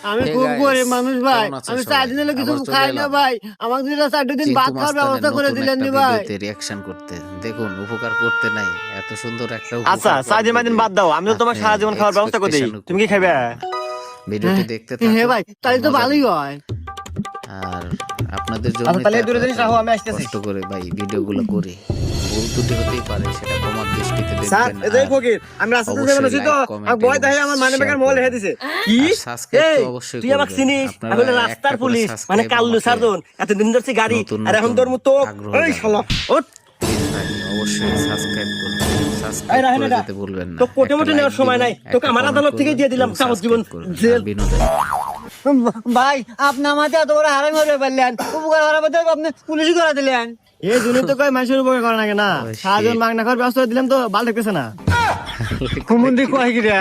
আমি খুব গরিব মানুষ ভাই, আমি 4 দিন হলো কিছু খাই না ভাই, আমাকে যদি 4 দিন ভাত খাওয়ার ব্যবস্থা করে দিলেন নি ভাই। রিঅ্যাকশন করতে দেখুন, উপকার করতে নাই, এত সুন্দর একটা আচ্ছা 4 দিন 5 দিন বাদ দাও, আমি তো তোমার সারা জীবন খাওয়ার ব্যবস্থা করে দিই, তুমি কি খাবে? ভিডিওটি দেখতে হ্যাঁ থাকুন। ভাই, তাহলে তো ভালোই হয়। আর আপনাদের জন্য আচ্ছা তাহলে দূরে জিনিস রাখো, আমি আসতেছি। কষ্ট করে ভাই ভিডিওগুলো করি, ভুল ত্রুটি হতেই পারে, সেটা ক্ষমার দৃষ্টিতে স্যার দেখবেন। এই ফকির, আমি রাস্তাতে যাবেন আছি তো, আর বয় তাই আমার মানে বেকার মোবাইল হে দিছে। কি এই তুই আমাকে চিনিস? আমি হলো রাস্তার পুলিশ, মানে কাল্লু সার্জন, এতদিন ধরছি গাড়ি, আর এখন তোর মতো এই শালা ওঠ। অবশ্যই সাবস্ক্রাইব করুন, এই সাবস্ক্রাইব রাহেন করে এটা, যেতে ভুলবেন না। তো কোটে মোটে নেওয়ার সময় নাই, তোকে আমার আদালত থেকে দিয়ে দিলাম যাবজ্জীবন জেল। বিনোদন ভাই আপনি আমাকে এত বড় হারামি করে পারলেন, উপকার করার বদলে আপনি পুলিশই করে দিলেন। এই জন্য তো কয় মানুষের উপকার করে নাকি না, সারাজন মাগনা খাওয়ার ব্যবস্থা করে দিলাম তো ভালো লাগতেছে না। কুমুন্দি কয় কি রে?